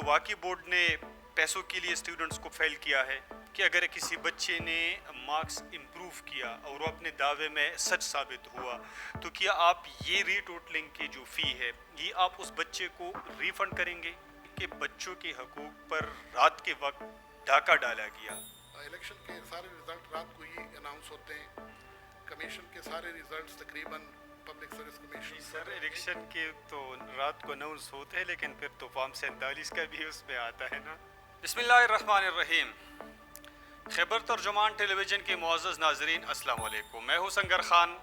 واقعی بورڈ نے پیسوں کے لیے اسٹوڈنٹس کو فیل کیا ہے کہ اگر کسی بچے نے مارکس امپروو کیا اور وہ اپنے دعوے میں سچ ثابت ہوا تو کیا آپ یہ ری ٹوٹلنگ کی جو فی ہے یہ آپ اس بچے کو ریفنڈ کریں گے کہ بچوں کے حقوق پر رات کے وقت ڈاکہ ڈالا گیا؟ الیکشن کے سارے رزلٹ رات کو ہی اناؤنس ہوتے ہیں. کمیشن کے سارے رزلٹس تقریباً پبلک سروس کمیشن سر الیکشن کے تو رات کو اناؤنس ہوتے ہیں لیکن پھر تو فارم 47 کا بھی اس میں آتا ہے نا. بسم اللہ الرحمن الرحیم. خیبر ترجمان ٹیلی ویژن کے معزز ناظرین السلام علیکم. میں ہوں سنگر خان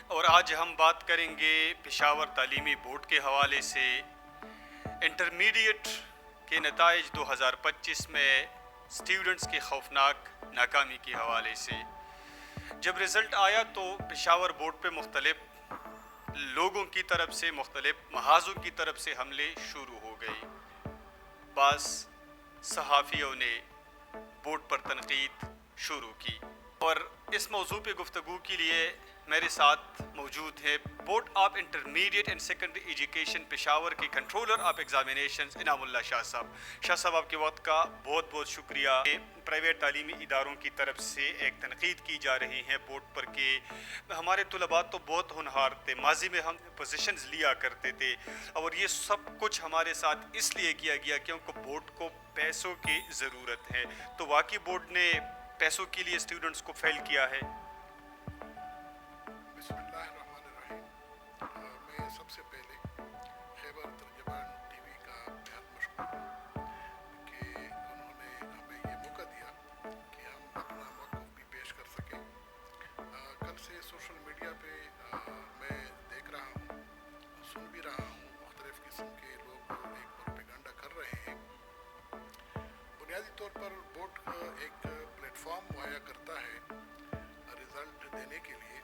اور آج ہم بات کریں گے پشاور تعلیمی بورڈ کے حوالے سے انٹرمیڈیٹ کے نتائج 2025 میں اسٹوڈنٹس کے خوفناک ناکامی کے حوالے سے. جب رزلٹ آیا تو پشاور بورڈ پہ مختلف لوگوں کی طرف سے مختلف محاذوں کی طرف سے حملے شروع ہو گئے. بعض صحافیوں نے بورڈ پر تنقید شروع کی اور اس موضوع پہ گفتگو کے لیے میرے ساتھ موجود ہے board of intermediate and secondary education Peshawar کے کنٹرولر آف ایگزامینیشنز انعام اللہ شاہ صاحب. شاہ صاحب آپ کے وقت کا بہت بہت شکریہ. پرائیویٹ تعلیمی اداروں کی طرف سے ایک تنقید کی جا رہی ہے بورڈ پر کہ ہمارے طلباء تو بہت ہونہار تھے, ماضی میں ہم پوزیشنز لیا کرتے تھے اور یہ سب کچھ ہمارے ساتھ اس لیے کیا گیا کیونکہ بورڈ کو پیسوں کی ضرورت ہے. تو واقعی بورڈ نے پیسوں کے لیے اسٹوڈنٹس کو فیل کیا ہے؟ بسم اللہ الرحمن الرحیم. میں سب سے پہلے خیبر ترجمان ٹی وی کا بہت مشکور ہوں کہ انہوں نے ہمیں یہ موقع دیا کہ ہم اپنا موقف بھی پیش کر سکیں. کل سے سوشل میڈیا پہ میں دیکھ رہا ہوں, سن بھی رہا ہوں, مختلف قسم کے لوگ ایک پروپیگنڈا کر رہے ہیں. بنیادی طور پر بورڈ ایک پلیٹ فارم مہیا کرتا ہے رزلٹ دینے کے لیے.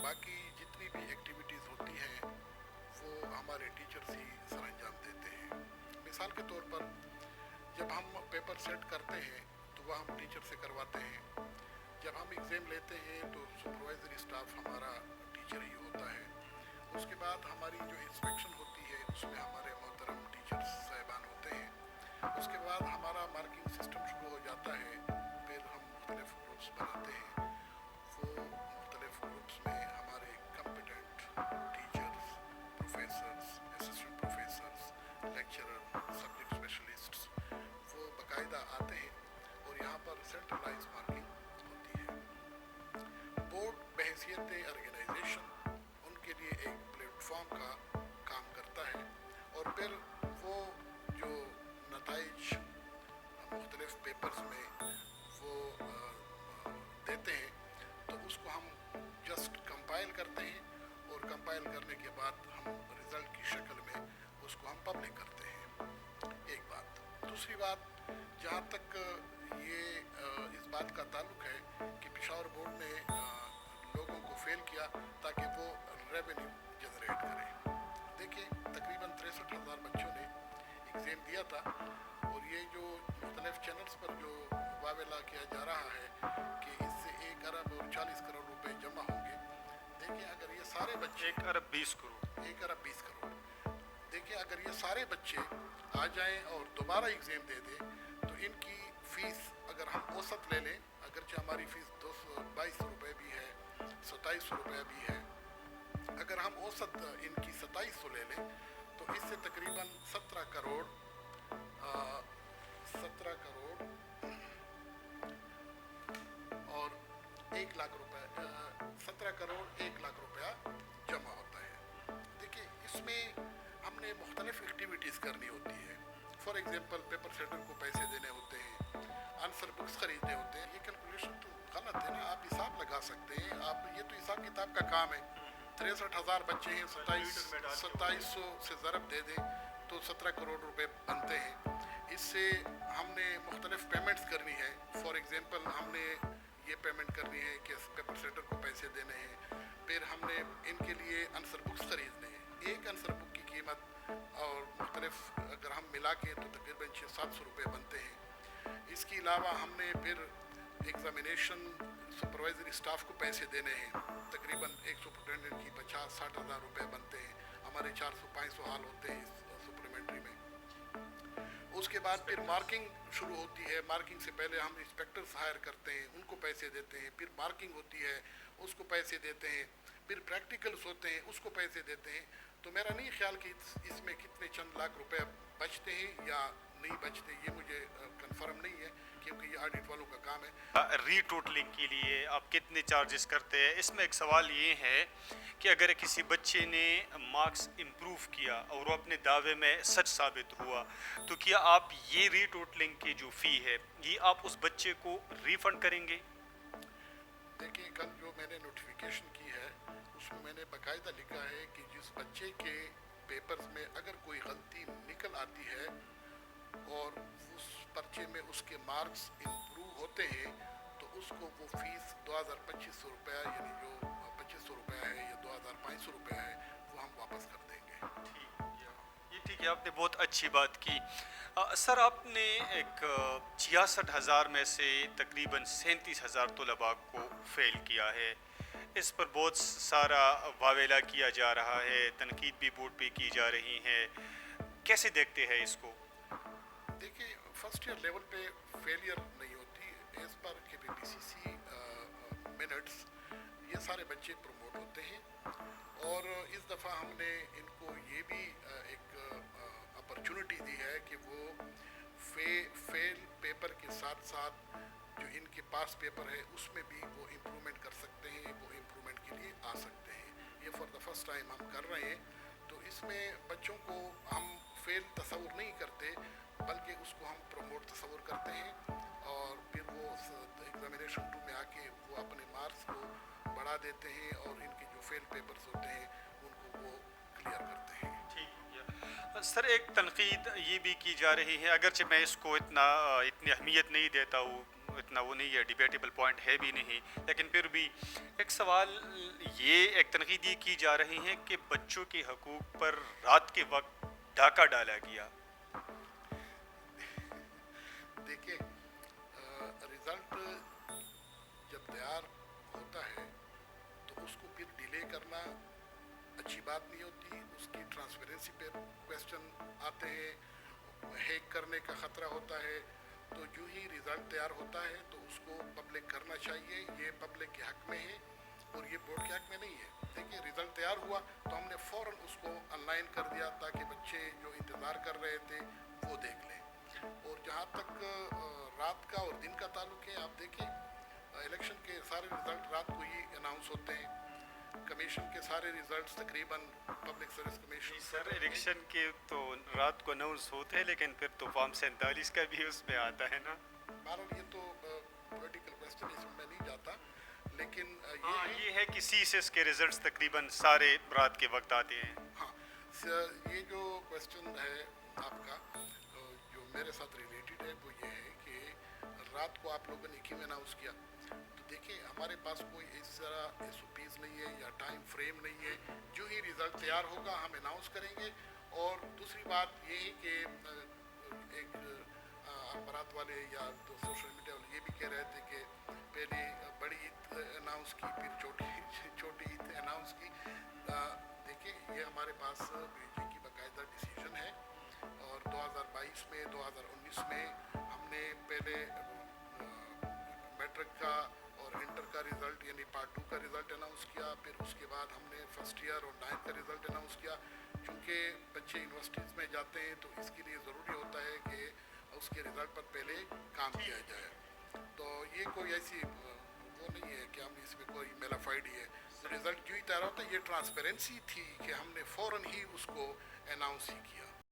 باقی جتنی بھی ایکٹیویٹیز ہوتی ہیں وہ ہمارے ٹیچرز ہی سر انجام دیتے ہیں. مثال کے طور پر جب ہم پیپر سیٹ کرتے ہیں تو وہ ہم ٹیچر سے کرواتے ہیں. جب ہم ایگزام لیتے ہیں تو سپروائزری اسٹاف ہمارا ٹیچر ہی ہوتا ہے. اس کے بعد ہماری جو انسپیکشن ہوتی ہے اس میں ہمارے محترم ٹیچرز صاحبان ہوتے ہیں. اس کے بعد ہمارا مارکنگ سسٹم شروع ہو جاتا ہے. پھر ہم مختلف گروپس بناتے ہیں. وہ مختلف گروپس میں ہمارے competent teachers, professors, assistant professors, lecturer, subject specialists وہ باقاعدہ آتے ہیں اور یہاں پر سینٹرلائز مارکنگ ہوتی ہے. بورڈ بحیثیت آرگنائزیشن ان کے لیے ایک پلیٹ فارم کا کام کرتا ہے اور پھر وہ جو نتائج مختلف پیپرز میں وہ دیتے ہیں تو اس کو ہم جسٹ کمپائل کرتے ہیں اور کمپائل کرنے کے بعد ہم رزلٹ کی شکل میں اس کو ہم پبلک کرتے ہیں. ایک بات. دوسری بات, جہاں تک یہ اس بات کا تعلق ہے کہ پشاور بورڈ نے لوگوں کو فیل کیا تاکہ وہ ریونیو جنریٹ کرے. دیکھیں تقریباً 63,000 بچوں نے ایگزام دیا تھا اور یہ جو مختلف چینلز پر جو واویلا کیا جا رہا ہے کہ اس سے 1 ارب اور 40 کروڑ روپے جمع ہوں گے. دیکھیں اگر یہ سارے بچے 1 ارب 20 کروڑ 1 ارب 20 کروڑ دیکھیں اگر یہ سارے بچے آ جائیں اور دوبارہ ایگزام دے دیں تو ان کی فیس اگر ہم اوسط لے لیں, اگرچہ ہماری فیس 222 روپے بھی ہے, 2700 روپے بھی ہے, اگر ہم اوسط ان کی 2700 لے لیں تو اس سے تقریباً 17 کروڑ اور 1 لاکھ روپے 17 کروڑ 1 لاکھ روپیہ جمع ہوتا ہے. دیکھیں اس میں ہم نے مختلف ایکٹیویٹیز کرنی ہوتی ہے. فار ایگزامپل پیپر سیٹر کو پیسے دینے ہوتے ہیں, آنسر بکس خریدنے ہوتے ہیں. یہ کیلکولیشن تو غلط ہے نا, آپ حساب لگا سکتے ہیں. آپ یہ تو حساب کتاب کا کام ہے. 63,000 بچے ہیں, 2700 سے ضرب دے دیں تو 17 کروڑ روپے بنتے ہیں. اس سے ہم نے مختلف پیمنٹس کرنی ہے. فار ایگزامپل ہم نے یہ پیمنٹ کرنی ہے کہ پیپر سیٹر کو پیسے دینے ہیں. پھر ہم نے ان کے لیے آنسر بکس خریدنے ہیں. ایک آنسر بک کی قیمت اور مختلف اگر ہم ملا کے تو تقریباً 600-700 روپے بنتے ہیں. اس کے علاوہ ہم نے پھر ایگزامینیشن سپروائزری اسٹاف کو پیسے دینے ہیں. تقریباً ایک سپرنٹینڈنٹ کی 50-60 ہزار روپے بنتے ہیں. ہمارے 400-500 حال ہوتے ہیں اس سپلیمنٹری میں. اس کے بعد پھر مارکنگ شروع ہوتی ہے. مارکنگ سے پہلے ہم انسپیکٹرز ہائر کرتے ہیں, ان کو پیسے دیتے ہیں, پھر مارکنگ ہوتی ہے, اس کو پیسے دیتے ہیں, پھر پریکٹیکلز ہوتے ہیں, اس کو پیسے دیتے ہیں. تو میرا نہیں خیال کہ اس میں کتنے چند لاکھ روپے بچتے ہیں یا نہیں بچتے, یہ مجھے کنفرم نہیں ہے کیونکہ یہ آڈٹ والوں کا کام ہے. ری ٹوٹلنگ کے لیے آپ کتنے چارجز کرتے ہیں؟ اس میں ایک سوال یہ ہے کہ اگر کسی بچے نے مارکس امپروو کیا اور وہ اپنے دعوے میں سچ ثابت ہوا تو کیا آپ یہ ری ٹوٹلنگ کی جو فی ہے یہ آپ اس بچے کو ریفنڈ کریں گے؟ دیکھیں, کل جو میں نے نوٹیفیکیشن کی ہے اس میں نے باقاعدہ لکھا ہے کہ جس بچے کے پیپرز میں اگر کوئی غلطی نکل آتی ہے اور اس پرچے میں اس کے مارکس امپروو ہوتے ہیں تو اس کو وہ فیس 2,500 روپیہ یعنی جو 2,500 روپیہ ہے یا 2,500 روپیہ ہے وہ ہم واپس کر دیں گے. یہ ٹھیک ہے, آپ نے بہت اچھی بات کی. سر آپ نے ایک 66,000 میں سے تقریباً 37,000 طلباء کو فیل کیا ہے. اس پر بہت سارا واویلا کیا جا رہا ہے, تنقید بھی بورڈ پہ کی جا رہی ہے. کیسے دیکھتے ہیں اس کو؟ دیکھیں, فرسٹ ایئر لیول پہ فیلئر نہیں ہوتی. ایز پر کے پی پی سی سی منٹس یہ سارے بچے پروموٹ ہوتے ہیں اور اس دفعہ ہم نے ان کو یہ بھی ایک اپرچونٹی دی ہے کہ وہ فیل پیپر کے ساتھ ساتھ جو ان کے پاس پیپر ہے اس میں بھی وہ امپرومنٹ کر سکتے ہیں, وہ امپرومنٹ کے لیے آ سکتے ہیں. یہ فار دا فرسٹ ٹائم ہم کر رہے ہیں. تو اس میں بچوں کو ہم فیل تصور نہیں کرتے بلکہ اس کو ہم پروموٹ تصور کرتے ہیں اور پھر وہ ایگزامینیشن 2 میں آ کے وہ اپنے مارکس کو بڑھا دیتے ہیں اور ان کے جو فیل پیپرز ہوتے ہیں ان کو وہ کلیئر کرتے ہیں. سر ایک تنقید یہ بھی کی جا رہی ہے, اگرچہ میں اس کو اتنی اہمیت نہیں دیتا ہوں, اتنا وہ نہیں ہے, ڈیبیٹیبل پوائنٹ ہے بھی نہیں, لیکن پھر بھی ایک سوال ایک تنقید یہ کی جا رہی ہے کہ بچوں کے حقوق پر رات کے وقت ڈاکہ ڈالا گیا. دیکھیں, رزلٹ جب تیار ہوتا ہے تو اس کو پھر ڈیلے کرنا اچھی بات نہیں ہوتی. اس کی ٹرانسپیرنسی پہ کویسچن آتے ہیں, ہیک کرنے کا خطرہ ہوتا ہے. تو جو ہی رزلٹ تیار ہوتا ہے تو اس کو پبلک کرنا چاہیے. یہ پبلک کے حق میں ہے اور یہ بورڈ کے حق میں نہیں ہے. دیکھیے, رزلٹ تیار ہوا تو ہم نے فوراً اس کو آن لائن کر دیا تاکہ بچے جو انتظار کر رہے تھے وہ دیکھ لیں. اور جہاں تک رات کا اور دن کا تعلق ہے, آپ دیکھیں الیکشن کے سارے رزلٹ رات کو ہی اناؤنس ہوتے ہیں. کمیشن کے سارے ریزلٹس تقریباً پبلک سروس کمیشن. سر الیکشن کے تو رات کو اناؤنس ہوتے ہیں لیکن پھر تو فارم 47 کا بھی اس میں آتا ہے نا. بہرحال یہ تو پولیٹیکل کویسچن, اس میں نہیں جاتا, لیکن یہ ہے کہ سی ایس کے ریزلٹس تقریباً سارے رات کے وقت آتے ہیں. ہاں, یہ جو کویسچن ہے آپ کا جو میرے ساتھ ریلیٹڈ ہے وہ یہ ہے کہ رات کو آپ لوگوں نے کیوں اناؤنس کیا. تو دیکھیں, ہمارے پاس کوئی اس طرح ایس او پیز نہیں ہے یا ٹائم فریم نہیں ہے. جو ہی رزلٹ تیار ہوگا ہم اناؤنس کریں گے. اور دوسری بات یہ ہے کہ ایک اخبارات والے یا تو سوشل میڈیا والے یہ بھی کہہ رہے تھے کہ پہلے بڑی عید اناؤنس کی پھر چھوٹی عید اناؤنس کی. دیکھیں, یہ ہمارے پاس بی جے کی باقاعدہ ڈیسیجن ہے اور 2022 میں 2019 میں ہم نے پہلے میٹرک کا اور انٹر کا رزلٹ یعنی پارٹ 2 کا رزلٹ اناؤنس کیا. پھر اس کے بعد ہم نے فرسٹ ایئر اور 9th کا رزلٹ اناؤنس کیا. چونکہ بچے یونیورسٹیز میں جاتے ہیں تو اس کے لیے ضروری ہوتا ہے کہ اس کے رزلٹ پر پہلے کام کیا جائے. تو یہ کوئی ایسی وہ نہیں ہے کہ ہم اس میں کوئی میلافائڈ ہی ہے. رزلٹ جو ہی تیار ہوتا ہے, یہ ٹرانسپیرنسی تھی کہ ہم نے فوراً ہی اس کو اناؤنس ہی کیا.